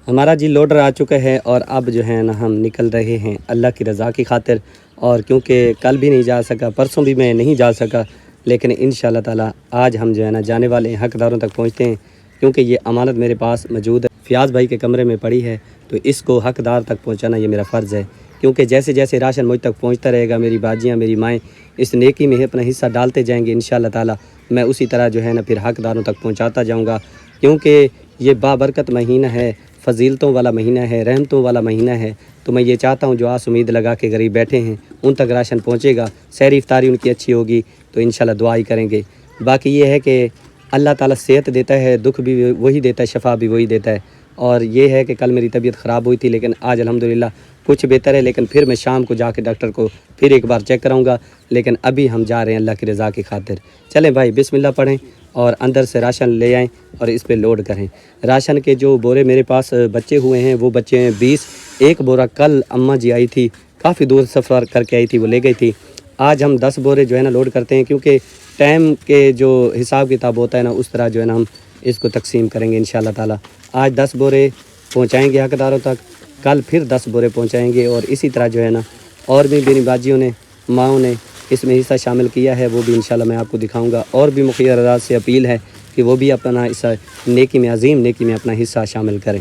ہمارا جی لوڈر آ چکا ہے اور اب جو ہے نا ہم نکل رہے ہیں اللہ کی رضا کی خاطر، اور کیونکہ کل بھی نہیں جا سکا، پرسوں بھی میں نہیں جا سکا، لیکن انشاءاللہ تعالی آج ہم جو ہے نا جانے والے ہیں، حقداروں تک پہنچتے ہیں، کیونکہ یہ امانت میرے پاس موجود ہے، فیاض بھائی کے کمرے میں پڑی ہے، تو اس کو حقدار تک پہنچانا یہ میرا فرض ہے، کیونکہ جیسے جیسے راشن مجھ تک پہنچتا رہے گا، میری باجیاں میری مائیں اس نیکی میں اپنا حصہ ڈالتے جائیں گے انشاءاللہ تعالی، میں اسی طرح جو ہے نا پھر حقداروں تک پہنچاتا جاؤں گا، کیونکہ یہ بابرکت مہینہ ہے، فضیلتوں والا مہینہ ہے، رحمتوں والا مہینہ ہے، تو میں یہ چاہتا ہوں جو آس امید لگا کے غریب بیٹھے ہیں ان تک راشن پہنچے گا، سحری افطاری ان کی اچھی ہوگی تو انشاءاللہ دعا ہی کریں گے۔ باقی یہ ہے کہ اللہ تعالیٰ صحت دیتا ہے، دکھ بھی وہی دیتا ہے، شفا بھی وہی دیتا ہے، اور یہ ہے کہ کل میری طبیعت خراب ہوئی تھی لیکن آج الحمدللہ کچھ بہتر ہے، لیکن پھر میں شام کو جا کے ڈاکٹر کو پھر ایک بار چیک کراؤں گا، لیکن ابھی ہم جا رہے ہیں اللہ کی رضا کی خاطر۔ چلیں بھائی بسم اللہ پڑھیں اور اندر سے راشن لے آئیں اور اس پہ لوڈ کریں۔ راشن کے جو بورے میرے پاس بچے ہوئے ہیں وہ بچے ہیں 20، ایک بورا کل اماں جی آئی تھی، کافی دور سفر کر کے آئی تھی، وہ لے گئی تھی۔ آج ہم 10 بورے جو ہے نا لوڈ کرتے ہیں، کیونکہ ٹائم کے جو حساب کتاب ہوتا ہے نا اس طرح جو ہے نا ہم اس کو تقسیم کریں گے انشاءاللہ تعالی۔ آج 10 بورے پہنچائیں گے حقداروں تک، کل پھر 10 بورے پہنچائیں گے، اور اسی طرح جو ہے نا اور بھی میری باجیوں نے ماؤں نے اس میں حصہ شامل کیا ہے، وہ بھی انشاءاللہ میں آپ کو دکھاؤں گا، اور بھی مخیر اعزاز سے اپیل ہے کہ وہ بھی اپنا حصہ نیکی میں، عظیم نیکی میں اپنا حصہ شامل کریں۔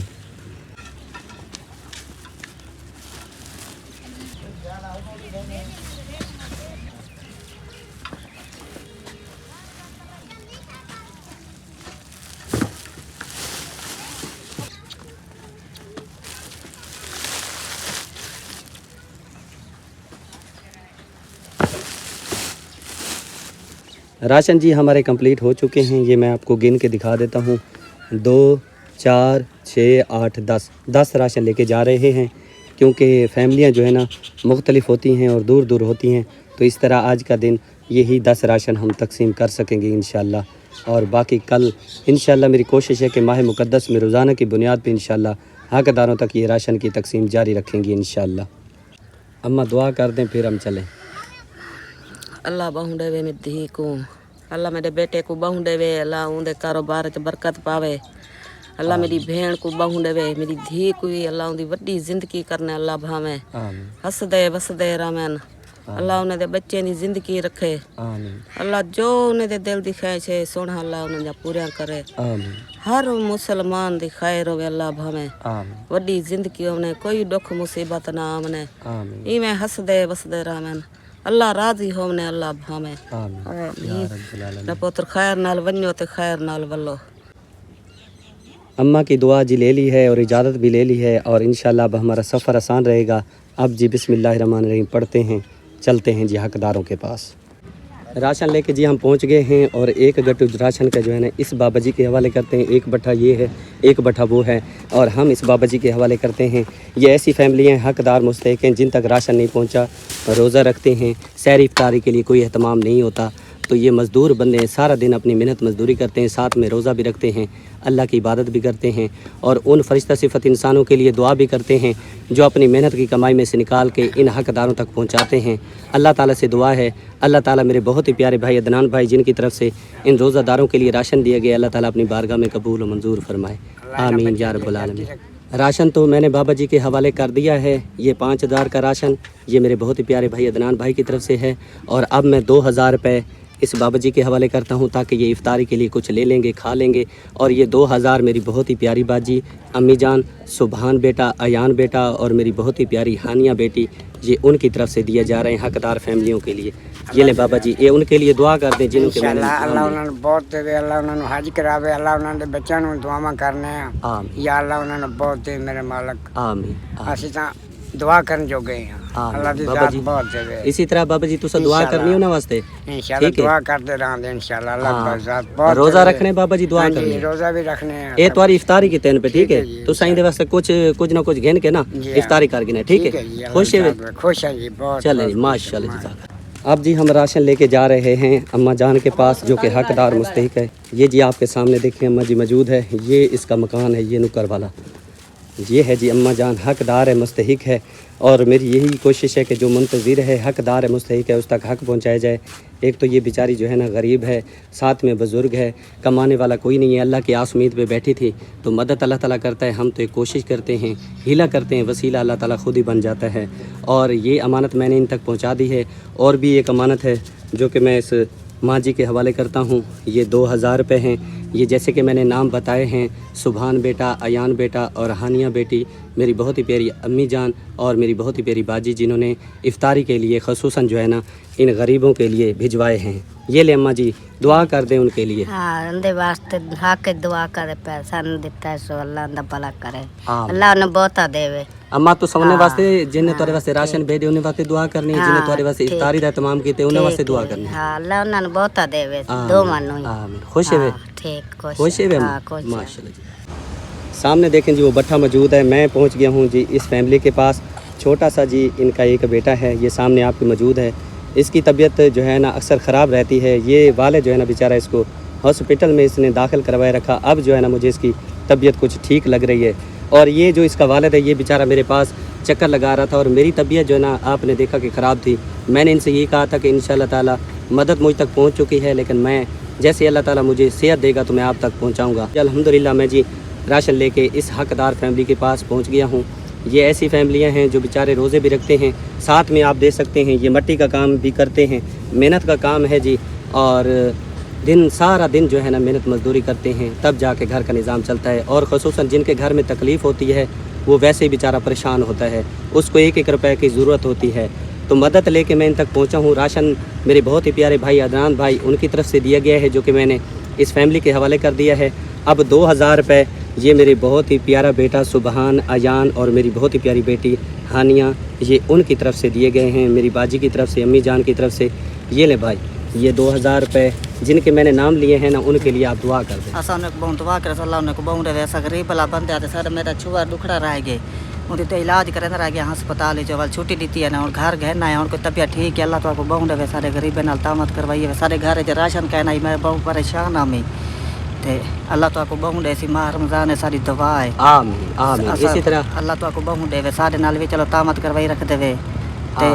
راشن جی ہمارے کمپلیٹ ہو چکے ہیں، یہ میں آپ کو گن کے دکھا دیتا ہوں، 2 4 6 8 10 راشن لے کے جا رہے ہیں، کیونکہ فیملیاں جو ہے نا مختلف ہوتی ہیں اور دور دور ہوتی ہیں، تو اس طرح آج کا دن یہی 10 راشن ہم تقسیم کر سکیں گے انشاءاللہ، اور باقی کل انشاءاللہ میری کوشش ہے کہ ماہ مقدس میں روزانہ کی بنیاد پہ انشاءاللہ حقداروں تک یہ راشن کی تقسیم جاری رکھیں گے انشاءاللہ۔ اماں دعا کر دیں پھر ہم چلیں۔ اللہ بہوں دے میری دھی کو، اللہ میرے بیٹے کو بہوں دے، اللہ ان دے کاروبار تے برکت پاوے، اللہ میری بہن کو بہوں دے، میری دھی کو بھی اللہ ان دی وڈی زندگی کرنے اللہ بھاویں، آمین ہس دے بس دے رامن، اللہ انہیں دے بچے دی زندگی رکھے، آمین اللہ جو انہیں دے دل دی خواہش ہے سونا اللہ انہیں جا پورا کرے، آمین ہر مسلمان دی خیر ہوے اللہ بھاویں، آمین وڈی زندگی انہیں کوئی دکھ مصیبت نہ آمنے، آمین ایویں ہس دے بس دے رامن، اللہ راضی ہونے اللہ بھاویں، آمین یا رب العالمین۔ پتر خیر نال ونیو تے خیر نال ولو۔ اماں کی دعا جی لے لی ہے اور اجازت بھی لے لی ہے، اور انشاءاللہ اب ہمارا سفر آسان رہے گا۔ اب جی بسم اللہ الرحمن الرحیم پڑھتے ہیں، چلتے ہیں جی حقداروں کے پاس۔ راشن لے کے جی ہم پہنچ گئے ہیں، اور ایک گٹو راشن کا جو ہے نا اس بابا جی کے حوالے کرتے ہیں، ایک بٹھا یہ ہے، ایک بٹھا وہ ہے، اور ہم اس بابا جی کے حوالے کرتے ہیں۔ یہ ایسی فیملی ہیں حقدار مستحق ہیں جن تک راشن نہیں پہنچا، روزہ رکھتے ہیں، سحری افطاری کے لیے کوئی اہتمام نہیں ہوتا، تو یہ مزدور بندے ہیں، سارا دن اپنی محنت مزدوری کرتے ہیں، ساتھ میں روزہ بھی رکھتے ہیں، اللہ کی عبادت بھی کرتے ہیں، اور ان فرشتہ صفت انسانوں کے لیے دعا بھی کرتے ہیں جو اپنی محنت کی کمائی میں سے نکال کے ان حقداروں تک پہنچاتے ہیں۔ اللہ تعالیٰ سے دعا ہے، اللہ تعالیٰ میرے بہت ہی پیارے بھائی عدنان بھائی جن کی طرف سے ان روزہ داروں کے لیے راشن دیا گیا، اللہ تعالیٰ اپنی بارگاہ میں قبول و منظور فرمائے، آمین یا رب العالمین۔ راشن تو میں نے بابا جی کے حوالے کر دیا ہے، یہ 5000 کا راشن یہ میرے بہت ہی پیارے بھائی عدنان بھائی کی طرف سے ہے، اور اب میں 2000 روپے اس بابا جی کے حوالے کرتا ہوں تاکہ یہ افطاری کے لیے کچھ لے لیں گے، کھا لیں گے، اور یہ 2000 میری بہت ہی پیاری باجی امی جان سبحان بیٹا، ایان بیٹا، اور میری بہت ہی پیاری ہانیہ بیٹی، یہ ان کی طرف سے دیے جا رہے ہیں حقدار فیملیوں کے لیے۔ یہ لے بابا جی، یہ ان کے لیے دعا کر دیں جنہوں کے میں نے اللہ انہوں نے بہت دے، اللہ انہوں نے حج کراوے، اللہ انہوں نے بچوں نوں دعاواں کرنے ہیں، آمین یا اللہ انہوں نے بہت دے میرے مالک، آمین اسی طرح دعا کرن جو گئے ہیں، اللہ دی بابا ذات جی بہت دے، اسی طرح بابا جی تسا دعا کرنی ہو نا واسطے، انشاءاللہ دعا کرتے رہاں انشاءاللہ، اللہ دی ذات بہت روزہ رکھنے بابا جی دعا کرنی، روزہ بھی رکھنے ہیں، اے تواری افطاری کی تین پہ، ٹھیک ہے، تو سائیں دے واسطے کچھ نہ کچھ گھن کے نا افطاری کر گنا، ٹھیک ہے، خوش ہے، خوش ہے جی بہت، چلے جی ماشاءاللہ جزاک۔ اب جی ہم راشن لے کے جا رہے ہیں اماں جان کے پاس جو کہ حقدار مستحق ہے، یہ جی آپ کے سامنے دیکھیں اماں جی موجود ہے، یہ اس کا مکان ہے، یہ نکر والا، یہ ہے جی اماں جان حقدار ہے مستحق ہے، اور میری یہی کوشش ہے کہ جو منتظر ہے حقدار ہے مستحق ہے اس تک حق پہنچایا جائے۔ ایک تو یہ بیچاری جو ہے نا غریب ہے، ساتھ میں بزرگ ہے، کمانے والا کوئی نہیں ہے، اللہ کی آس امید پہ بیٹھی تھی تو مدد اللہ تعالیٰ کرتا ہے، ہم تو ایک کوشش کرتے ہیں، ہیلا کرتے ہیں، وسیلہ اللہ تعالیٰ خود ہی بن جاتا ہے۔ اور یہ امانت میں نے ان تک پہنچا دی ہے، اور بھی ایک امانت ہے جو کہ میں اس ماں جی کے حوالے کرتا ہوں۔ یہ 2000 روپے ہیں، یہ جیسے کہ میں نے نام بتائے ہیں، سبحان بیٹا، ایان بیٹا اور ہانیہ بیٹی، میری بہت ہی پیاری امی جان اور میری بہت ہی پیاری باجی، جنہوں نے افطاری کے لیے خصوصاً جو ہے نا ان غریبوں کے لیے بھجوائے ہیں۔ یہ لے اماں جی دعا کر دیں ان کے لیے۔ ہاں اندے واسطے حق دعا کرے، پیسہ نہیں دیتا ہے سو اللہ اندہ بھلا کرے، آمین۔ اللہ انہیں بہتا دے وے۔ اماں تو سونے واسطے جنہیں تورے واسطے راشن بھیجے انہیں واسطے دعا کرنی ہے، جنہیں تورے واسطے افطاری دا اہتمام کیتے انہیں واسطے دعا کرنی ہے۔ ہاں اللہ انہیں بہتا دے وے، دو مانو ہی۔ آمین۔ خوش ہے وہ؟ ٹھیک خوش ہے وہ؟ ہاں خوش ہے۔ ماشاءاللہ جی۔ سامنے دیکھیں جی وہ بٹھا موجود ہے، میں پہنچ گیا ہوں جی اس فیملی کے پاس۔ چھوٹا سا جی ان کا ایک بیٹا ہے، یہ سامنے آپ کے موجود ہے۔ اس کی طبیعت جو ہے نا اکثر خراب رہتی ہے، یہ والد جو ہے نا بیچارہ اس کو ہاسپٹل میں اس نے داخل کروائے رکھا، اب جو ہے نا مجھے اس کی طبیعت کچھ ٹھیک لگ رہی ہے۔ اور یہ جو اس کا والد ہے یہ بیچارہ میرے پاس چکر لگا رہا تھا، اور میری طبیعت جو ہے نا آپ نے دیکھا کہ خراب تھی۔ میں نے ان سے یہ کہا تھا کہ انشاءاللہ تعالی مدد مجھ تک پہنچ چکی ہے، لیکن میں جیسے اللہ تعالیٰ مجھے صحت دے گا تو میں آپ تک پہنچاؤں گا۔ الحمدللہ میں جی راشن لے کے اس حقدار فیملی کے پاس پہنچ گیا ہوں۔ یہ ایسی فیملیاں ہیں جو بیچارے روزے بھی رکھتے ہیں، ساتھ میں آپ دیکھ سکتے ہیں یہ مٹی کا کام بھی کرتے ہیں، محنت کا کام ہے جی، اور سارا دن جو ہے نا محنت مزدوری کرتے ہیں، تب جا کے گھر کا نظام چلتا ہے۔ اور خصوصاً جن کے گھر میں تکلیف ہوتی ہے وہ ویسے ہی بیچارہ پریشان ہوتا ہے، اس کو 1-1 روپے کی ضرورت ہوتی ہے، تو مدد لے کے میں ان تک پہنچا ہوں۔ راشن میرے بہت ہی پیارے بھائی عدنان بھائی ان کی طرف سے دیا گیا ہے، جو کہ میں نے اس فیملی کے حوالے کر دیا ہے۔ اب 2000 روپے یہ میرے بہت ہی پیارا بیٹا سبحان، ایان اور میری بہت ہی پیاری بیٹی ہانیہ، یہ ان کی طرف سے دیے گئے ہیں، میری باجی کی طرف سے، امی جان کی طرف سے۔ یہ لے بھائی یہ 2000 روپے جن کے میں نے نام لیے ہیں نا ان کے لیے آپ دعا کر دیں۔ اساں نے بہت دعا کرے اللہ نے کو بہت ویسا غریب والا بندہ تے سارا میرا چھوڑا دکھڑا رہ گئے، ان تے علاج کرے رہ گیا ہسپتال جو چھٹی دیتی ہے نا، اور گھر گھرنا ہے ان کو طبیعت ٹھیک ہے، اللہ تو کو بہت ویسا غریب نال تامت کروائی ہے، سارے گھر چ راشن کہنا میں بہت پریشان ہاں میں تے اللہ تو کو بہت ایسی ماہ رمضان ہے ساری دعا ہے۔ آمین آمین۔ اسی طرح اللہ تو کو بہت دے سارے نال بھی چلو تامت کروائی رکھ دے تے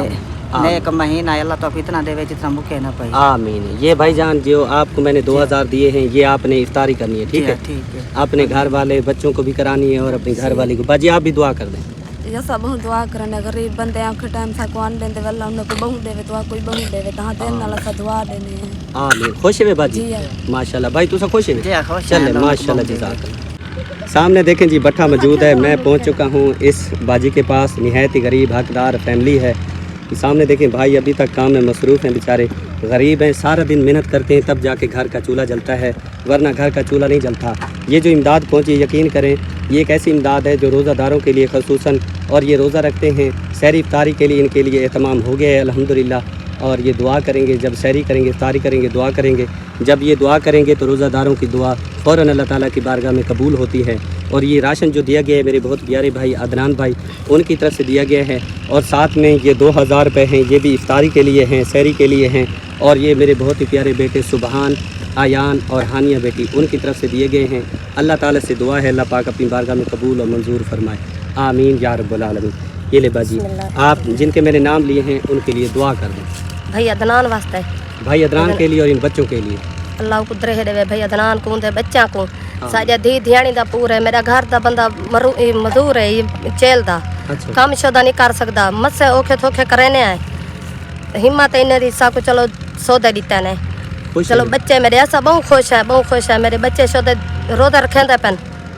نیک مہینہ ہے، اللہ تو کو اتنا دے جتنا مکے نہ پئی۔ آمین۔ یہ بھائی جان جو آپ کو میں نے 2000 دیے ہیں یہ آپ نے افطاری کرنی ہے، ٹھیک ہے؟ ٹھیک ہے، اپنے گھر والے بچوں کو بھی کرانی ہے اور اپنی گھر والی کو۔ باجی آپ بھی دعا کر دیں۔ یہ سب بہت دعا کرنے غریب بندے آنکھ ٹائم تھا کو آن دیں اللہ ان کو بہت دے تو کوئی بہت دے تہاں دین نال سا دعا دینے ہیں۔ آمین۔ خوش ہے باجی؟ جی ماشاءاللہ بھائی تو سب خوش ہے؟ جی خوش چلے ماشاءاللہ جزاک اللہ۔ سامنے دیکھیں جی بٹھا موجود ہے، میں پہنچ چکا ہوں اس باجی کے پاس، نہایت ہی غریب حقدار فیملی ہے۔ سامنے دیکھیں بھائی ابھی تک کام میں مصروف ہیں، بیچارے غریب ہیں، سارا دن محنت کرتے ہیں تب جا کے گھر کا چولہا جلتا ہے، ورنہ گھر کا چولہا نہیں جلتا۔ یہ جو امداد پہنچی یقین کریں یہ ایک ایسی امداد ہے جو روزہ داروں کے لیے خصوصاً، اور یہ روزہ رکھتے ہیں، سحری افطاری کے لیے ان کے لیے اہتمام ہو گیا ہے الحمدللہ۔ اور یہ دعا کریں گے، جب سحری کریں گے افطاری کریں گے دعا کریں گے، جب یہ دعا کریں گے تو روزہ داروں کی دعا فوراً اللہ تعالیٰ کی بارگاہ میں قبول ہوتی ہے۔ اور یہ راشن جو دیا گیا ہے میرے بہت پیارے بھائی عدنان بھائی ان کی طرف سے دیا گیا ہے، اور ساتھ میں یہ 2000 روپے ہیں، یہ بھی افطاری کے لیے ہیں، سحری کے لیے ہیں، اور یہ میرے بہت ہی پیارے بیٹے سبحان، ایان اور ہانیہ بیٹی ان کی طرف سے دیے گئے ہیں۔ اللہ تعالیٰ سے دعا ہے اللہ پاک اپنی بارگاہ میں قبول اور منظور فرمائے، آمین یا رب العالمین۔ یہ لے باجی آپ جن کے میں نے نام لیے ہیں ان کے لیے دعا کر دیں۔ بھائی عدنان واسطے، بھائی عدنان کے لیے اور ان بچوں کے لیے۔ اللہ کو درہ دے بھائی عدنان کو دے بچہ کو ساجا دھی دھیانی دا پور ہے، میرا گھر دا بندہ مزدور ہے، یہ چیل دا اچھا کام شدہ نہیں کر سکتا، مت سے اوکھے تھوکھے کرنے آئے، ہمت انہیں دی سا کو چلو سودا دیتا نے، خوش چلو ہیں؟ بچے میرے ایسا بہت خوش ہے، میرے بچے شدہ روزہ رکھیں دے پن،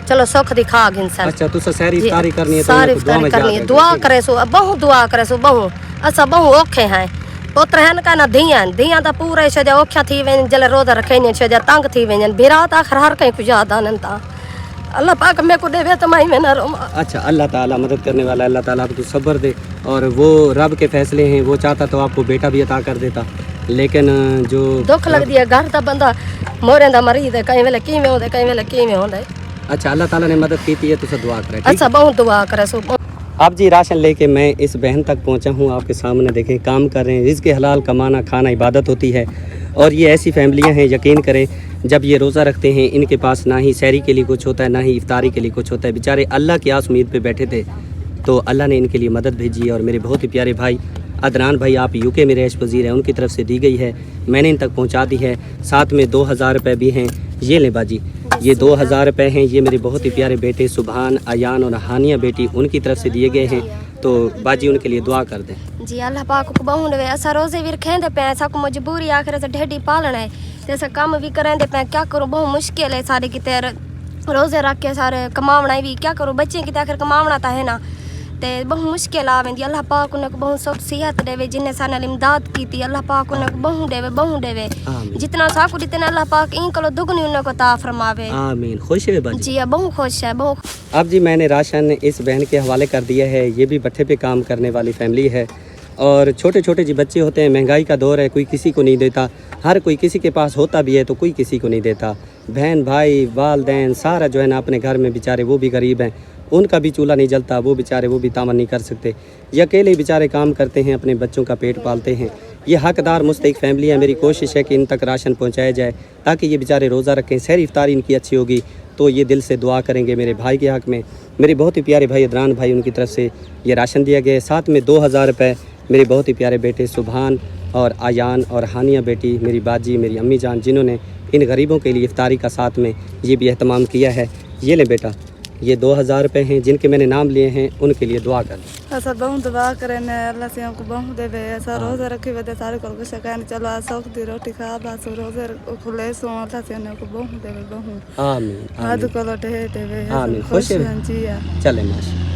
چلو سکھ دکھا گے انسان۔ اچھا تو سحری افطاری کرنی ہے تو ساری ان کو دعا میں افطاری کرنی ہے، یاد دعا رکھیں۔ کرے سو بہت دعا کرے سو بہت اسا بہت اوکھے ہیں، پوتر ہیں کا نہ دھیاں دا پورے شجا اوکھا تھی وین جل روزہ رکھیں شجا تنگ تھی وین بھیرات آخر ہر کہیں کو یاد آنن تا اللہ پاک میں کو دے وے تو میں نہ روما۔ اچھا اللہ تعالیٰ مدد کرنے والا، اللہ تعالیٰ آپ کو صبر دے، اور وہ رب کے فیصلے ہیں، وہ چاہتا تو آپ کو بیٹا بھی عطا کر دیتا، لیکن جو دکھ لگ دیا گھر دا بندہ مورے دا مریض ہے، کہیں ویلے کیویں ہوندا کہیں ویلے کیویں ہوندا۔ اچھا اللہ تعالیٰ نے مدد کی ہے تو دعا کرے۔ اچھا بہت دعا کرے سو۔ اب جی راشن لے کے میں اس بہن تک پہنچا ہوں، آپ کے سامنے دیکھیں کام کر رہے ہیں، رزق حلال کمانا کھانا عبادت ہوتی ہے، اور یہ ایسی فیملیاں ہیں یقین کریں جب یہ روزہ رکھتے ہیں ان کے پاس نہ ہی سحری کے لیے کچھ ہوتا ہے نہ ہی افطاری کے لیے کچھ ہوتا ہے. بیچارے اللہ کی آس امید پہ بیٹھے تھے تو اللہ نے ان کے لیے مدد بھیجی ہے. اور میرے بہت ہی پیارے بھائی عدنان بھائی آپ یو کے میں رہائش پذیر ہیں, ان کی طرف سے دی گئی ہے, میں نے ان تک پہنچا دی ہے. ساتھ میں 2000 روپے بھی ہیں, یہ لیں باجی, یہ 2000 روپے ہیں, یہ میرے بہت ہی پیارے بیٹے سبحان, ایان اور ہانیہ بیٹی ان کی طرف سے دیے گئے ہیں. تو باجی ان کے لیے دعا کر دیں. جی اللہ پاک کو بہن وے اسا روزے بھی رکھیں دے پے سا کو مجبوری آخر سے ڈھڈی پالنا ہے تے اسا کام بھی کریں دے پے کیا کروں بہت مشکل ہے سارے کی تیر روزے رکھ کے سارے کماونا بھی کیا کروں بچے کی آخر کماونا تا ہے نا تے بہت مشکل آویں اللہ پاک نے بہت سخت صحت دے جن نے سارے امداد کی تھی اللہ پاک نے بہوں دے جتنا سا کو جتنا اللہ پاک این کلو دگنی ان کو عطا فرماوے آمین. خوش ہے باجی؟ جی بہت خوش ہے بہت. اب جی میں نے راشن اس بہن کے حوالے کر دیا ہے. یہ بھی بٹھے پہ کام کرنے والی فیملی ہے اور چھوٹے چھوٹے جی بچے ہوتے ہیں. مہنگائی کا دور ہے, کوئی کسی کو نہیں دیتا, ہر کوئی کسی کے پاس ہوتا بھی ہے تو کوئی کسی کو نہیں دیتا. بہن بھائی والدین سارا جو ہے نا اپنے گھر میں بیچارے وہ بھی غریب ہیں, ان کا بھی چولہا نہیں جلتا, وہ بیچارے وہ بھی تعاون نہیں کر سکتے, یہ اکیلے بیچارے کام کرتے ہیں, اپنے بچوں کا پیٹ پالتے ہیں. یہ حقدار مستحق فیملی ہے. میری کوشش ہے کہ ان تک راشن پہنچایا جائے تاکہ یہ بیچارے روزہ رکھیں. سحری افطاری ان کی اچھی ہوگی تو یہ دل سے دعا کریں گے میرے بھائی کے حق میں. میرے بہت ہی پیارے بھائی عدنان بھائی ان کی طرف سے یہ راشن دیا گیا ہے. ساتھ میں 2000 روپے میرے بہت ہی پیارے بیٹے سبحان اور ایان اور ہانیہ بیٹی میری باجی میری امی جان جنہوں نے ان غریبوں کے لیے افطاری کا ساتھ میں یہ بھی اہتمام کیا ہے. یہ لیں بیٹا, یہ 2000 روپے ہیں جن کے میں نے نام لیے ہیں, ان کے لیے دعا کر دیں. ایسا بہت دعا کریں اللہ سے ہم کو بہت دے وے ایسا روزہ رکھے وے سارے کو شکان چلو سوکھ دی روٹی کھا بس روزے کھلے سو اللہ سے ہم کو بہت دے وے بہت آمین ہاتھ کو لٹے دے وے آمین. خوش ہے جی چلیں ماشاء.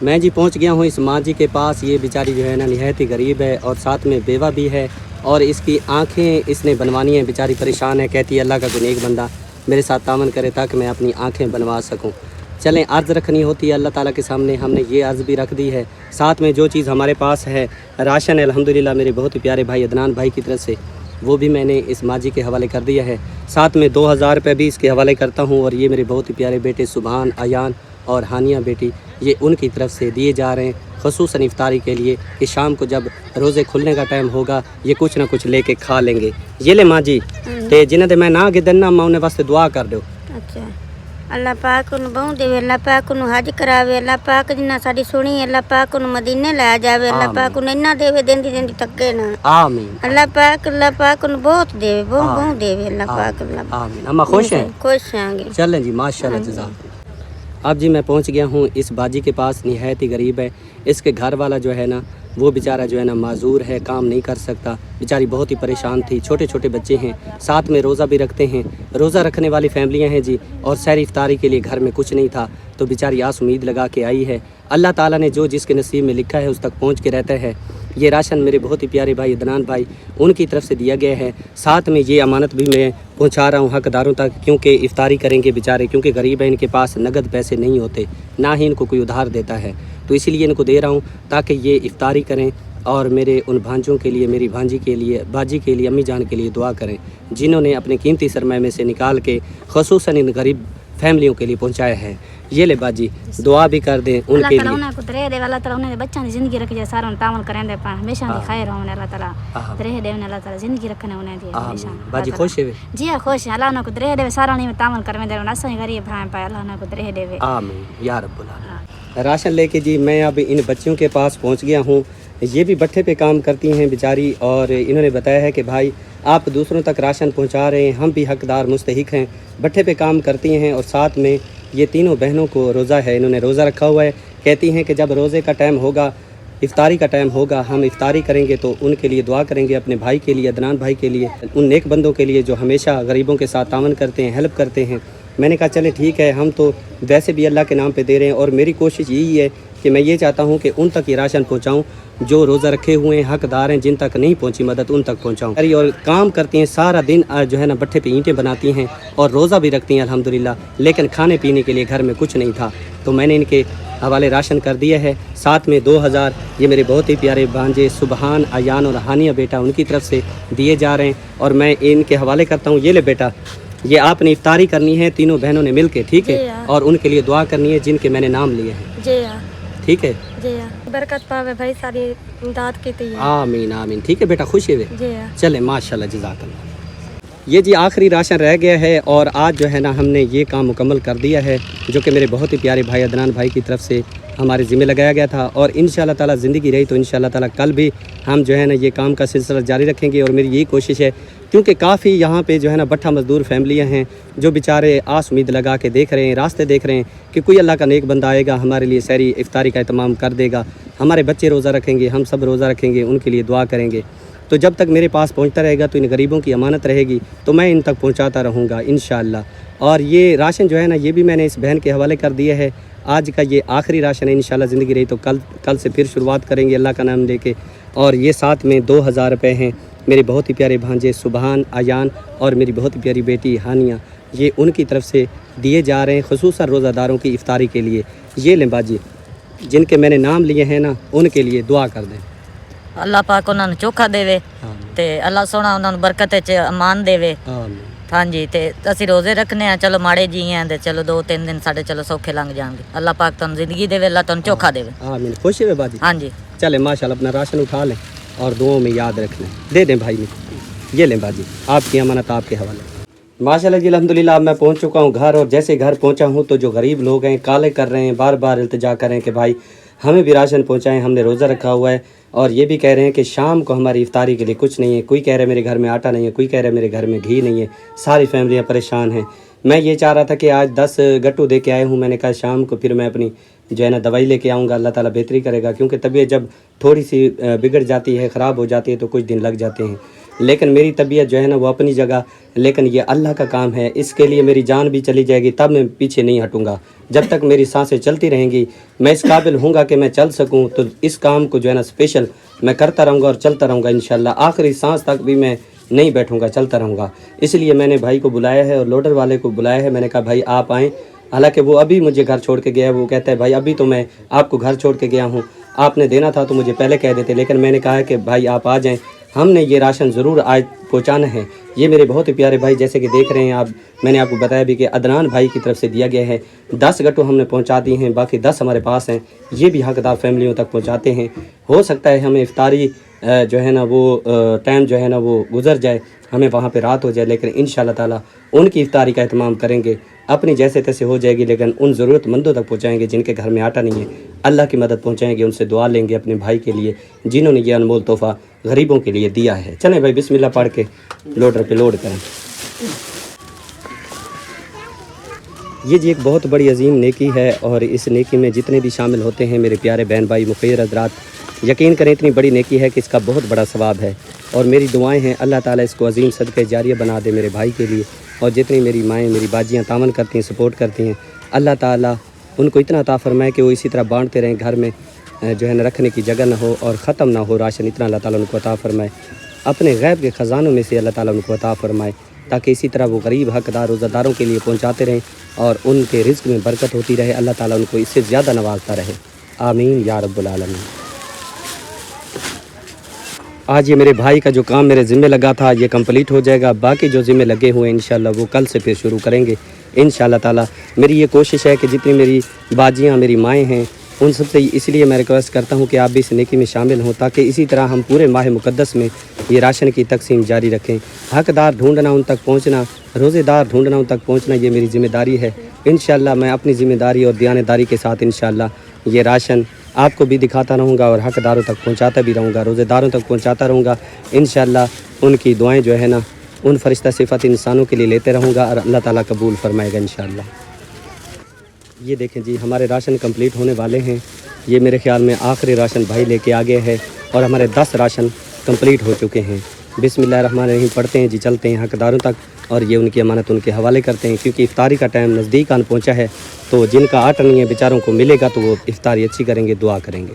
میں جی پہنچ گیا ہوں اس ماں جی کے پاس. یہ بیچاری جو ہے نا نہایت ہی غریب ہے اور ساتھ میں بیوہ بھی ہے اور اس کی آنکھیں اس نے بنوانی ہیں. بیچاری پریشان ہے, کہتی ہے اللہ کا کوئی نیک بندہ میرے ساتھ تعاون کرے تاکہ میں اپنی آنکھیں بنوا سکوں. چلیں عرض رکھنی ہوتی ہے اللہ تعالیٰ کے سامنے, ہم نے یہ عرض بھی رکھ دی ہے. ساتھ میں جو چیز ہمارے پاس ہے راشن ہے الحمدللہ میرے بہت ہی پیارے بھائی عدنان بھائی کی طرف سے وہ بھی میں نے اس ماجی کے حوالے کر دیا ہے. ساتھ میں 2000 روپے بھی اس کے حوالے کرتا ہوں. اور یہ میرے بہت ہی پیارے بیٹے سبحان ایان اور ہانیہ بیٹی یہ ان کی طرف سے دیے جا رہے ہیں خصوصاً افطاری کے لیے کہ شام کو جب روزے کھلنے کا ٹائم ہوگا یہ کچھ نہ کچھ لے کے کھا لیں گے. یہ لے ماں جی تے جنہیں دے میں نہ آگے دینا ماں انہیں واسطے دعا کر دو. اچھا اللہ پاک انہوں بہت دے اللہ پاک انہوں حج کراوے اللہ پاک جنہ ساری سنی اللہ پاک انہوں مدینے لے جاوے اللہ پاک انہوں انہ دے دین دی تکے نا آمین. اللہ پاک انہوں بہت دے بہت دے اللہ پاک اللہ آمین. اما خوش ہیں؟ خوش ہیں گے. چلیں جی ماشاءاللہ جزاک. اب جی میں پہنچ گیا ہوں اس باجی کے پاس. نہایت ہی غریب ہے. اس کے گھر والا جو ہے نا وہ بیچارہ جو ہے نا معذور ہے, کام نہیں کر سکتا. بیچاری بہت ہی پریشان تھی, چھوٹے چھوٹے بچے ہیں, ساتھ میں روزہ بھی رکھتے ہیں. روزہ رکھنے والی فیملیاں ہیں جی اور سحری افطاری کے لیے گھر میں کچھ نہیں تھا تو بیچاری آس امید لگا کے آئی ہے. اللہ تعالیٰ نے جو جس کے نصیب میں لکھا ہے اس تک پہنچ کے رہتا ہے. یہ راشن میرے بہت ہی پیارے بھائی عدنان بھائی ان کی طرف سے دیا گیا ہے. ساتھ میں یہ امانت بھی میں پہنچا رہا ہوں حقداروں تک کیونکہ افطاری کریں گے بیچارے, کیونکہ غریب ہیں, ان کے پاس نقد پیسے نہیں ہوتے, نہ ہی ان کو کوئی ادھار دیتا ہے. تو اسی لیے ان کو دے رہا ہوں تاکہ یہ افطاری کریں اور میرے ان بھانجوں کے لیے, میری بھانجی کے لیے, باجی کے لیے, امی جان کے لیے دعا کریں جنہوں نے اپنے قیمتی سرمایہ میں سے نکال کے خصوصاً ان غریب فیملیوں کے لیے پہنچایا ہے. یہ لے باجی دعا بھی کر دیں ان کے لیے. اللہ کو درے دے اللہ تعالی انہیں بچوں کی زندگی رکھ جائے ساروں تعاون کریں دے پا ہمیشہ دی خیر ہوں اللہ تعالی درے دے اللہ تعالی زندگی رکھنے انہیں دی ہمیشہ. باجی خوش ہے؟ جی خوش ہیں. اللہ انہیں کو درے دے ساروں نے تعاون کریں دے اسیں غریب ہیں پا اللہ انہیں کو درے دے. آمین یا رب العالمین. راشن لے کے جی میں اب ان بچیوں کے پاس پہنچ گیا ہوں. یہ بھی بٹھے پہ کام کرتی ہیں بیچاری اور انہوں نے بتایا ہے کہ بھائی آپ دوسروں تک راشن پہنچا رہے ہیں, ہم بھی حقدار مستحق ہیں. بٹھے پہ کام کرتی ہیں اور ساتھ میں یہ تینوں بہنوں کو روزہ ہے, انہوں نے روزہ رکھا ہوا ہے. کہتی ہیں کہ جب روزے کا ٹائم ہوگا, افطاری کا ٹائم ہوگا, ہم افطاری کریں گے تو ان کے لیے دعا کریں گے, اپنے بھائی کے لیے, عدنان بھائی کے لیے, ان نیک بندوں کے لیے جو ہمیشہ غریبوں کے ساتھ تعاون کرتے ہیں, ہیلپ کرتے ہیں. میں نے کہا چلے ٹھیک ہے, ہم تو ویسے بھی اللہ کے نام پہ دے رہے ہیں اور میری کوشش یہی ہے کہ میں یہ چاہتا ہوں کہ ان تک یہ راشن پہنچاؤں جو روزہ رکھے ہوئے ہیں, حقدار ہیں, جن تک نہیں پہنچی مدد ان تک پہنچاؤں. اور کام کرتی ہیں سارا دن جو ہے نا بٹھے پہ اینٹیں بناتی ہیں اور روزہ بھی رکھتی ہیں الحمدللہ, لیکن کھانے پینے کے لیے گھر میں کچھ نہیں تھا تو میں نے ان کے حوالے راشن کر دیا ہے. ساتھ میں 2000 یہ میرے بہت ہی پیارے بھانجے سبحان ایان اور ہانیہ بیٹا ان کی طرف سے دیے جا رہے ہیں اور میں ان کے حوالے کرتا ہوں. یہ لے بیٹا, یہ آپ نے افطاری کرنی ہے تینوں بہنوں نے مل کے, ٹھیک ہے, اور ان کے لیے دعا کرنی ہے جن کے میں نے نام لیے ہیں. جی ٹھیک ہے جی ہاں برکت پاوے بھائی ساری امداد کی تھی آمین آمین ٹھیک ہے بیٹا خوش ہے جی ہاں چلے ماشاءاللہ جزاک اللہ یہ جی آخری راشن رہ گیا ہے اور آج جو ہے نا ہم نے یہ کام مکمل کر دیا ہے جو کہ میرے بہت ہی پیارے بھائی عدنان بھائی کی طرف سے ہمارے ذمہ لگایا گیا تھا اور انشاءاللہ تعالی زندگی رہی تو انشاءاللہ تعالی کل بھی ہم جو ہے نا یہ کام کا سلسلہ جاری رکھیں گے اور میری یہی کوشش ہے کیونکہ کافی یہاں پہ جو ہے نا بٹھا مزدور فیملیاں ہیں جو بیچارے آس امید لگا کے دیکھ رہے ہیں راستے دیکھ رہے ہیں کہ کوئی اللہ کا نیک بندہ آئے گا ہمارے لیے سحری افطاری کا اہتمام کر دے گا ہمارے بچے روزہ رکھیں گے ہم سب روزہ رکھیں گے ان کے لیے دعا کریں گے تو جب تک میرے پاس پہنچتا رہے گا تو ان غریبوں کی امانت رہے گی تو میں ان تک پہنچاتا رہوں گا انشاءاللہ اور یہ راشن جو ہے نا یہ بھی میں نے اس بہن کے حوالے کر دیا ہے آج کا یہ آخری راشن ہے انشاءاللہ زندگی رہی تو کل سے پھر شروعات کریں گے اللہ کا نام لے کے اور یہ ساتھ میں 2000 روپے ہیں میرے بہت ہی پیارے بھانجے سبحان ایان اور میری بہت ہی پیاری بیٹی ہانیہ یہ ان کی طرف سے دیے جا رہے ہیں خصوصاً روزہ داروں کی افطاری کے لیے یہ لیں باجی جن کے میں نے نام لیے ہیں نا ان کے لیے دعا کر دیں اللہ پاک انہوں نے چوکھا دے تے اللہ سونا انہوں نے برکت چ امان دے ہاں جی تے اسی روزے رکھنے ہیں چلو ماڑے جی ہیں تے چلو 2-3 دن ساڈے چلو سوکھے لنگ جان گے اللہ پاک تن زندگی دے اللہ تن چوکھا دے آمین خوش ہے باجی ہاں جی چلے ماشاءاللہ اپنا راشن اٹھا لیں اور دعاؤں میں یاد رکھ لیں دے دیں بھائی یہ لیں باجی آپ کی امانت آپ کے حوالے ماشاءاللہ جی الحمدللہ اب میں پہنچ چکا ہوں گھر اور جیسے گھر پہنچا ہوں تو جو غریب لوگ ہیں کالے کر رہے ہیں بار بار التجا کر رہے ہیں کہ بھائی ہمیں بھی راشن پہنچائیں ہم نے روزہ رکھا ہوا ہے اور یہ بھی کہہ رہے ہیں کہ شام کو ہماری افطاری کے لیے کچھ نہیں ہے کوئی کہہ رہا ہے میرے گھر میں آٹا نہیں ہے کوئی کہہ رہا ہے میرے گھر میں گھی نہیں ہے ساری فیملیاں پریشان ہیں میں یہ چاہ رہا تھا کہ آج 10 گٹو دے کے آئے ہوں میں نے کہا شام کو پھر میں اپنی جو ہے نا دوائی لے کے آؤں گا اللہ تعالیٰ بہتری کرے گا کیونکہ طبیعت جب تھوڑی سی بگڑ جاتی ہے خراب ہو جاتی ہے تو کچھ دن لگ جاتے ہیں لیکن میری طبیعت جو ہے نا وہ اپنی جگہ لیکن یہ اللہ کا کام ہے اس کے لیے میری جان بھی چلی جائے گی تب میں پیچھے نہیں ہٹوں گا جب تک میری سانسیں چلتی رہیں گی میں اس قابل ہوں گا کہ میں چل سکوں تو اس کام کو جو ہے نا اسپیشل میں کرتا رہوں گا اور چلتا رہوں گا انشاءاللہ آخری سانس تک بھی میں نہیں بیٹھوں گا چلتا رہوں گا اس لیے میں نے بھائی کو بلایا ہے اور لوڈر والے کو بلایا ہے میں نے کہا بھائی آپ آئیں حالانکہ وہ ابھی مجھے گھر چھوڑ کے گیا ہے وہ کہتا ہے بھائی ابھی تو میں آپ کو گھر چھوڑ کے گیا ہوں آپ نے دینا تھا تو مجھے پہلے کہہ دیتے لیکن میں نے کہا ہے کہ بھائی آپ آ جائیں ہم نے یہ راشن ضرور آج پہنچانا ہے یہ میرے بہت ہی پیارے بھائی جیسے کہ دیکھ رہے ہیں آپ میں نے آپ کو بتایا بھی کہ عدنان بھائی کی طرف سے دیا گیا ہے 10 گٹو ہم نے پہنچا دی ہیں باقی 10 ہمارے پاس ہیں یہ بھی حقدار فیملیوں تک پہنچاتے ہیں ہو سکتا ہے ہمیں افطاری جو ہے نا وہ ٹائم جو ہے نا وہ گزر جائے ہمیں وہاں پہ رات ہو جائے لیکن انشاءاللہ تعالیٰ ان کی افطاری کا اہتمام کریں گے اپنی جیسے تیسے ہو جائے گی لیکن ان ضرورت مندوں تک پہنچائیں گے جن کے گھر میں آٹا نہیں ہے اللہ کی مدد پہنچائیں گے ان سے دعا لیں گے اپنے بھائی کے لیے جنہوں نے یہ انمول تحفہ غریبوں کے لیے دیا ہے چلیں بھائی بسم اللہ پڑھ کے لوڈر پہ لوڈ کریں یہ جی ایک بہت بڑی عظیم نیکی ہے اور اس نیکی میں جتنے بھی شامل ہوتے ہیں میرے پیارے بہن بھائی مخیر حضرات یقین کریں اتنی بڑی نیکی ہے کہ اس کا بہت بڑا ثواب ہے اور میری دعائیں ہیں اللہ تعالیٰ اس کو عظیم صدقہ جاریہ بنا دے میرے بھائی کے لیے اور جتنی میری مائیں میری باجیاں تعاون کرتی ہیں سپورٹ کرتی ہیں اللہ تعالیٰ ان کو اتنا عطا فرمائے کہ وہ اسی طرح بانٹتے رہیں گھر میں جو ہے نا رکھنے کی جگہ نہ ہو اور ختم نہ ہو راشن اتنا اللہ تعالیٰ ان کو عطا فرمائے اپنے غیب کے خزانوں میں سے اللہ تعالیٰ ان کو عطا فرمائے تاکہ اسی طرح وہ غریب حقدار روزہ داروں کے لیے پہنچاتے رہیں اور ان کے رزق میں برکت ہوتی رہے اللہ تعالیٰ ان کو اس سے زیادہ نوازتا رہے آمین یا رب العالمین آج یہ میرے بھائی کا جو کام میرے ذمہ لگا تھا یہ کمپلیٹ ہو جائے گا باقی جو ذمہ لگے ہوئے ہیں انشاءاللہ وہ کل سے پھر شروع کریں گے انشاءاللہ تعالیٰ میری یہ کوشش ہے کہ جتنی میری باجیاں میری مائیں ہیں ان سب سے اس لیے میں ریکویسٹ کرتا ہوں کہ آپ بھی اس نیکی میں شامل ہوں تاکہ اسی طرح ہم پورے ماہ مقدس میں یہ راشن کی تقسیم جاری رکھیں حقدار ڈھونڈنا ان تک پہنچنا روزے دار ڈھونڈنا ان تک پہنچنا یہ میری ذمہ داری ہے انشاءاللہ میں اپنی ذمہ داری اور دیانتداری کے ساتھ انشاءاللہ یہ راشن آپ کو بھی دکھاتا رہوں گا اور حقداروں تک پہنچاتا بھی رہوں گا روزے داروں تک پہنچاتا رہوں گا انشاءاللہ ان کی دعائیں جو ہے نا ان فرشتہ صفت انسانوں کے لیے لیتے رہوں گا اور اللہ تعالیٰ قبول فرمائے گا انشاءاللہ یہ دیکھیں جی ہمارے راشن کمپلیٹ ہونے والے ہیں یہ میرے خیال میں آخری راشن بھائی لے کے آگے ہے اور ہمارے 10 راشن کمپلیٹ ہو چکے ہیں بسم اللہ الرحمن الرحیم پڑھتے ہیں جی چلتے ہیں حقداروں تک اور یہ ان کی امانت ان کے حوالے کرتے ہیں کیونکہ افطاری کا ٹائم نزدیک آن پہنچا ہے تو جن کا آٹا نہیں ہے بیچاروں کو ملے گا تو وہ افطاری اچھی کریں گے دعا کریں گے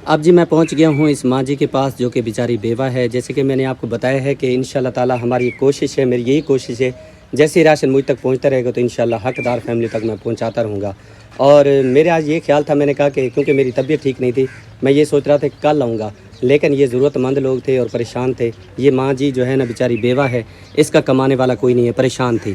اب جی میں پہنچ گیا ہوں اس ماں جی کے پاس جو کہ بیچاری بیوہ ہے جیسے کہ میں نے آپ کو بتایا ہے کہ انشاءاللہ تعالیٰ ہماری کوشش ہے میری یہی کوشش ہے جیسے راشن مجھ تک پہنچتا رہے گا تو انشاءاللہ حقدار فیملی تک میں پہنچاتا رہوں گا اور میرے آج یہ خیال تھا میں نے کہا کہ کیونکہ میری طبیعت ٹھیک نہیں تھی میں یہ سوچ رہا تھا کہ کل آؤں گا لیکن یہ ضرورت مند لوگ تھے اور پریشان تھے یہ ماں جی جو ہے نا بیچاری بیوہ ہے اس کا کمانے والا کوئی نہیں ہے پریشان تھی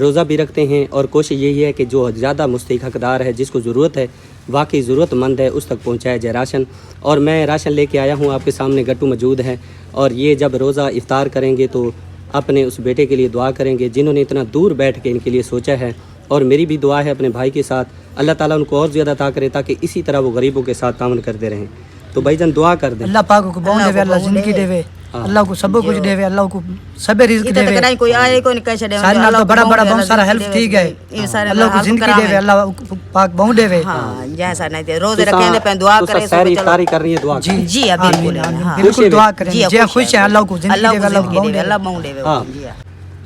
روزہ بھی رکھتے ہیں اور کوشش یہی ہے کہ جو زیادہ مستحق حقدار ہے، جس کو ضرورت ہے، واقعی ضرورت مند ہے، اس تک پہنچایا جائے راشن. اور میں راشن لے کے آیا ہوں، آپ کے سامنے گٹو موجود ہے. اور یہ جب روزہ افطار کریں گے تو اپنے اس بیٹے کے لیے دعا کریں گے جنہوں نے اتنا دور بیٹھ کے ان کے لیے سوچا ہے. اور میری بھی دعا ہے اپنے بھائی کے ساتھ، اللہ تعالیٰ ان کو اور زیادہ عطا کرے تاکہ اسی طرح وہ غریبوں کے ساتھ تعاون کرتے رہیں. تو بھائی جان دعا کر دیں. اللہ پاک کو بہن دے، اللہ زندگی دے، اللہ کو سب کچھ دے، اللہ کو سب رزق دے. ادھر کوئی آئے کوئی نہیں کیسے دے، سارے نال تو بڑا بڑا بہت سارا ہیلپ ٹھیک ہے. اللہ کو زندگی دے، اللہ پاک بہن دے. ہاں جیسا نہیں دے، روزے رکھیں دے پہ دعا کرے. ساری افطاری کر رہی ہے، دعا جی جی بالکل بالکل دعا کریں. جی خوش ہے، اللہ کو زندگی دے، اللہ کو بہن دے، اللہ بہن دے. ہاں.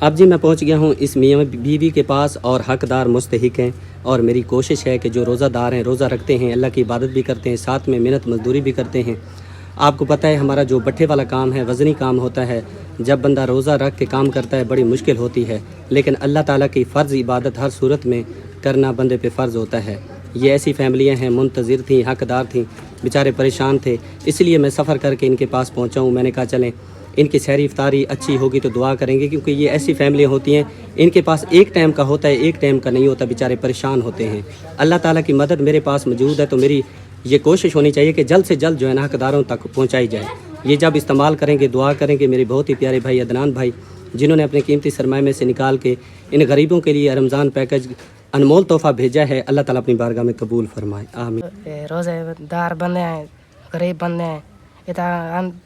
اب جی میں پہنچ گیا ہوں اس میاں بیوی کے پاس اور حقدار مستحق ہیں. اور میری کوشش ہے کہ جو روزہ دار ہیں، روزہ رکھتے ہیں، اللہ کی عبادت بھی کرتے ہیں، ساتھ میں محنت مزدوری بھی کرتے ہیں. آپ کو پتہ ہے ہمارا جو بٹھے والا کام ہے وزنی کام ہوتا ہے. جب بندہ روزہ رکھ کے کام کرتا ہے بڑی مشکل ہوتی ہے، لیکن اللہ تعالیٰ کی فرض عبادت ہر صورت میں کرنا بندے پہ فرض ہوتا ہے. یہ ایسی فیملیاں ہیں، منتظر تھیں، حقدار تھیں، بیچارے پریشان تھے، اس لیے میں سفر کر کے ان کے پاس پہنچا ہوں. میں نے کہا چلیں ان کی سحری افطاری اچھی ہوگی تو دعا کریں گے، کیونکہ یہ ایسی فیملیاں ہوتی ہیں ان کے پاس ایک ٹائم کا ہوتا ہے، ایک ٹائم کا نہیں ہوتا، بیچارے پریشان ہوتے ہیں. اللہ تعالیٰ کی مدد میرے پاس موجود ہے، تو میری یہ کوشش ہونی چاہیے کہ جلد سے جلد جو ہے نا حقداروں تک پہنچائی جائے. یہ جب استعمال کریں گے، دعا کریں گے. میرے بہت ہی پیارے بھائی عدنان بھائی جنہوں نے اپنے قیمتی سرمایہ میں سے نکال کے ان غریبوں کے لیے رمضان پیکج انمول تحفہ بھیجا ہے. اللہ تعالیٰ اپنی بارگاہ میں قبول فرمائے، آمین. روزے دار بندے ہیں، غریب بندے ہیں،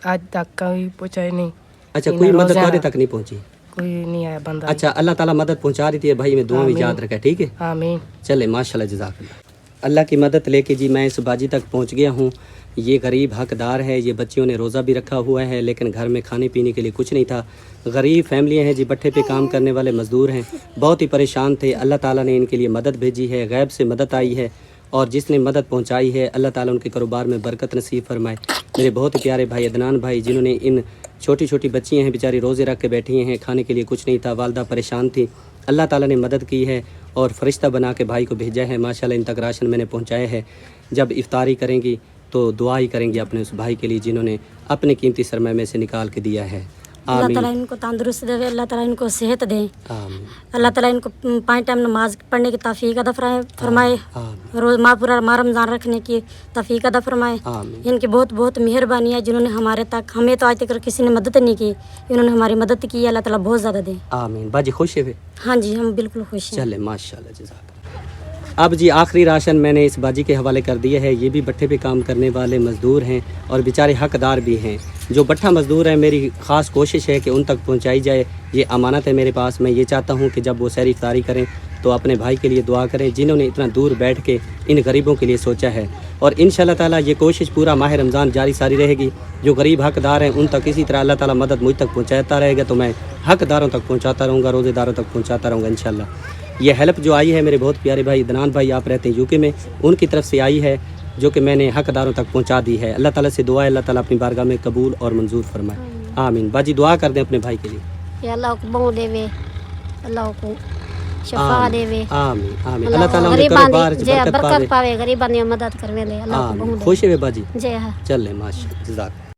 آج تک کوئی پوچھا ہی نہیں. اچھا کوئی مدد تمہارے تک نہیں پہنچی؟ کوئی نہیں آیا بندہ. اچھا اللہ تعالیٰ مدد پہنچا رہی تھی بھائی، میں دعا بھی یاد رکھا. ٹھیک ہے، آمین. چلے ماشاء اللہ، جزاک اللہ. اللہ کی مدد لے کے جی میں اس باجی تک پہنچ گیا ہوں. یہ غریب حقدار ہے، یہ بچیوں نے روزہ بھی رکھا ہوا ہے لیکن گھر میں کھانے پینے کے لیے کچھ نہیں تھا. غریب فیملیاں ہیں جی، بٹھے پہ کام کرنے والے مزدور ہیں، بہت ہی پریشان تھے. اللہ تعالیٰ نے ان کے لیے مدد بھیجی ہے، غیب سے مدد آئی ہے. اور جس نے مدد پہنچائی ہے اللہ تعالیٰ ان کے کاروبار میں برکت نصیب فرمائے. میرے بہت ہی پیارے بھائی عدنان بھائی جنہوں نے ان چھوٹی چھوٹی بچیاں ہیں بیچاری روزے رکھ کے بیٹھی ہیں، کھانے کے لیے کچھ نہیں تھا، والدہ پریشان تھی، اللہ تعالیٰ نے مدد کی ہے اور فرشتہ بنا کے بھائی کو بھیجا ہے. ماشاءاللہ ان تک راشن میں نے پہنچایا ہے. جب افطاری کریں گی تو دعا ہی کریں گے اپنے اس بھائی کے لیے جنہوں نے اپنے قیمتی سرمایہ میں سے نکال کے دیا ہے. اللہ تعالیٰ ان کو تندرست دے، اللہ تعالیٰ ان کو صحت دے، آمین. اللہ تعالیٰ ان کو 5 ٹائم نماز پڑھنے کی توفیق عطا فرمائے، روز ماہ پورا ماہ رمضان رکھنے کی توفیق عطا فرمائے. ان کی بہت بہت مہربانی ہے جنہوں نے ہمارے تک، ہمیں تو آج تک کسی نے مدد نہیں کی، انہوں نے ہماری مدد کی ہے. اللہ تعالیٰ بہت زیادہ دے. آمین. باجی خوش ہے؟ ہاں جی ہم بالکل خوش ہیں. چلے ماشاءاللہ، جزاک اللہ. اب جی آخری راشن میں نے اس باجی کے حوالے کر دیا ہے. یہ بھی بٹھے پہ کام کرنے والے مزدور ہیں اور بیچارے حقدار بھی ہیں. جو بٹھا مزدور ہیں میری خاص کوشش ہے کہ ان تک پہنچائی جائے. یہ امانت ہے میرے پاس. میں یہ چاہتا ہوں کہ جب وہ سحری افطاری کریں تو اپنے بھائی کے لیے دعا کریں جنہوں نے اتنا دور بیٹھ کے ان غریبوں کے لیے سوچا ہے. اور انشاءاللہ تعالیٰ یہ کوشش پورا ماہ رمضان جاری ساری رہے گی. جو غریب حقدار ہیں ان تک اسی طرح اللہ تعالیٰ مدد مجھ تک پہنچاتا رہے گا تو میں حقداروں تک پہنچاتا رہوں گا، روزے داروں تک پہنچاتا رہوں گا انشاءاللہ. یہ ہیلپ جو آئی ہے میرے بہت پیارے بھائی عدنان بھائی، آپ رہتے ہیں یو کے میں، ان کی طرف سے آئی ہے جو کہ میں نے حقداروں تک پہنچا دی ہے. اللہ تعالیٰ سے دعا ہے اللہ تعالیٰ اپنی بارگاہ میں قبول اور منظور فرمائے. آمین. باجی دعا کر دیں اپنے بھائی کے لیے. یا اللہ کو بہو دے وے، اللہ کو شفا دے وے. آمین آمین. اللہ تعالیٰ ان کے کاروبار برکت پاوے، غریباں دی مدد کروے لے. اللہ کو بہو دے. خوش ہے باجی؟ جی ہاں. چلے ماشاءاللہ، جزاک.